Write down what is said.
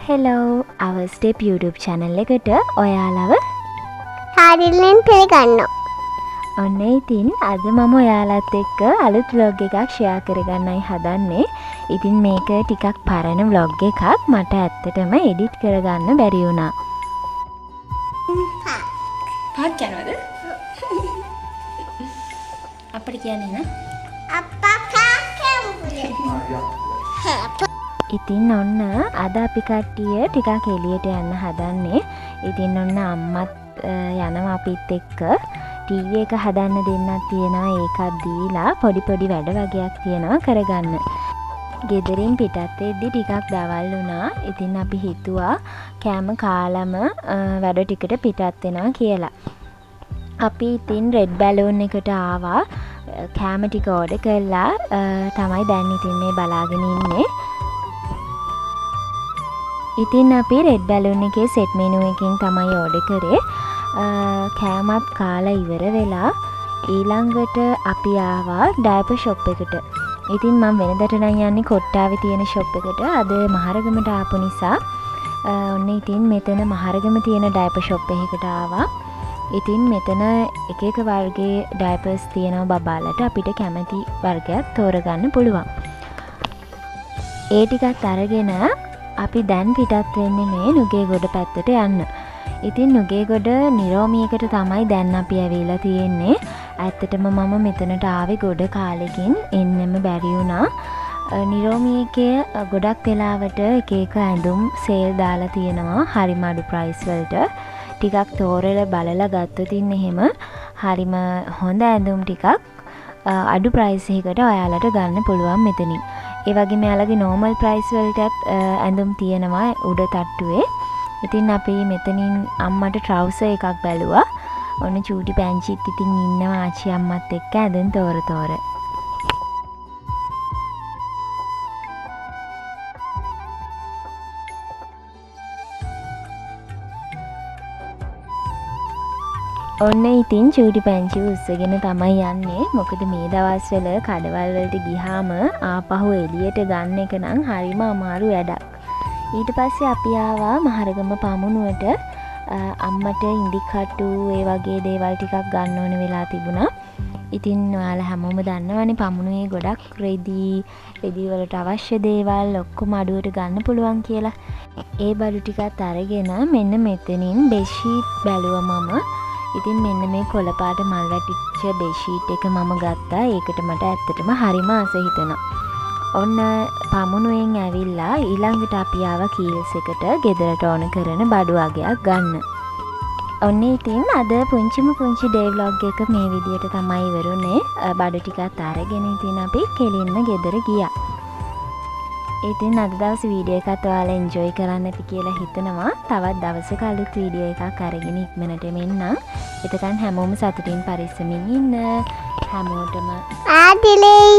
Hello, our Step YouTube channel එකට ඔයාලව හරිලෙන් පිළිගන්නවා. ඔන්න ඉතින් අද මම ඔයාලත් එක්ක අලුත් vlog එකක් share කරගන්නයි හදන්නේ. ඉතින් මේක ටිකක් පරණ vlog එකක්. මට ඇත්තටම edit කරගන්න බැරි වුණා. පාක් යනවද? අපිට කියන්නේ නේ? අප්පා කාකේ ඉතින් ඔන්න අද අපි කට්ටිය ටිකක් එළියට යන්න හදන්නේ. ඉතින් ඔන්න අම්මත් යනවා අපිත් එක්ක. ටීවී එක හදන්න දෙන්නත් තියෙනවා. ඒකත් දීලා පොඩි පොඩි වැඩ වගේක් තියෙනවා කරගන්න. ගෙදරින් පිටත් වෙද්දි ටිකක් දවල් වුණා. ඉතින් අපි හිතුවා කෑම කාලම වැඩ ටිකට පිටත් වෙනවා කියලා. අපි ඉතින් රෙඩ් බැලූන් එකට ආවා. කෑම ටික ඕඩර් කළා. තමයි දැන් ඉතින් මේ බලාගෙන ඉන්නේ. ඉතින් අපි රෙඩ් බැලූන් එකේ සෙට් මෙනු එකකින් තමයි ඕඩර් කරේ. කෑමත් කාලා ඉවර වෙලා ඊළඟට අපි ආවා ඩයපර් ෂොප් එකට. ඉතින් මම වෙනදට නම් යන්නේ කොට්ටාවේ තියෙන ෂොප් එකට. අද මහරගමට ආපු නිසා ඔන්න ඉතින් මෙතන මහරගම තියෙන ඩයපර් ෂොප් එකකට ආවා. ඉතින් මෙතන එක එක වර්ගයේ ඩයපර්ස් තියෙනවා බබාලට. අපිට කැමති වර්ගයක් තෝරගන්න පුළුවන්. ඒ ටිකත් අරගෙන අපි දැන් පිටත් වෙන්නේ මේ නුගේගොඩ පැත්තට යන්න. ඉතින් නුගේගොඩ නිරෝමියකට තමයි දැන් අපි ඇවිල්ලා තියෙන්නේ. ඇත්තටම මම මෙතනට ආවේ ගොඩ කාලෙකින් එන්නම බැරි වුණා. නිරෝමියකේ ගොඩක් වෙලාවට එක එක ඇඳුම් සේල් දාලා තියෙනවා හරිම අඩු ප්‍රයිස් වලට. ටිකක් තෝරලා බලලා ගත්තොත් එහෙම හරිම හොඳ ඇඳුම් ටිකක් අඩු ප්‍රයිස් එකකට ඔයාලට ගන්න පුළුවන් මෙතනින්. ඒ වගේම යාළගේ normal price වලටත් ඇඳුම් තියෙනවා උඩ තට්ටුවේ. ඉතින් අපි මෙතනින් අම්මට trouser එකක් බැලුවා. ඔන්න චූටි පැංචිත් ඉතින් ඉන්නවා ආච්චි අම්මත් එක්ක ඇඳුම් තෝර තෝර. ඔන්න ඉතින් චූටි පැංචි උස්සගෙන තමයි යන්නේ. මොකද මේ දවස්වල කඩවල් වලට ගියාම ආපහු එළියට ගන්න එක නම් හරිම අමාරු වැඩක්. ඊට පස්සේ අපි ආවා මහරගම පමුණුවට. අම්මට ඉන්දිකටු ඒ වගේ දේවල් ටිකක් ගන්න ඕන වෙලා තිබුණා. ඉතින් ඔයාලා හැමෝම දන්නවනේ පමුණුවේ ගොඩක් රෙදි වලට අවශ්‍ය දේවල් ඔක්කොම අඩුවට ගන්න පුළුවන් කියලා. ඒ බඩු ටිකත් අරගෙන මෙන්න මෙතනින් බෙඩ්ෂීට් බැලුවා මම. ඉතින් මෙන්න මේ කොළ පාට මල් වැටිච්ච බෙඩ්ෂීට් එක මම ගත්තා. ඒකට මට ඇත්තටම හරිම ආස හිතුණා. ඔන්න පමුණුවෙන් ඇවිල්ලා ඊළඟට අපි ආවා කීල්ස් එකට ගෙදරට ඕන කරන බඩු වගේක් ගන්න. ඔන්න ඉතින් අද පුංචිම පුංචි ඩේ vlog එක මේ විදියට තමයි ඉවරුනේ. බඩු ටිකත් අරගෙන ඉතින් අපි කෙලින්ම ගෙදර ගියා. ඉතින් අද දවසේ වීඩියෝ එකත් ඔයාලා එන්ජොයි කරන්න ඇති කියලා හිතනවා. තවත් දවසක අලුත් වීඩියෝ එකක් අරගෙන ඉක්මනට මෙන්නම්. එතකන් හැමෝම සතුටින් පරිස්සමින් ඉන්න. හැමෝටම ආදිලේ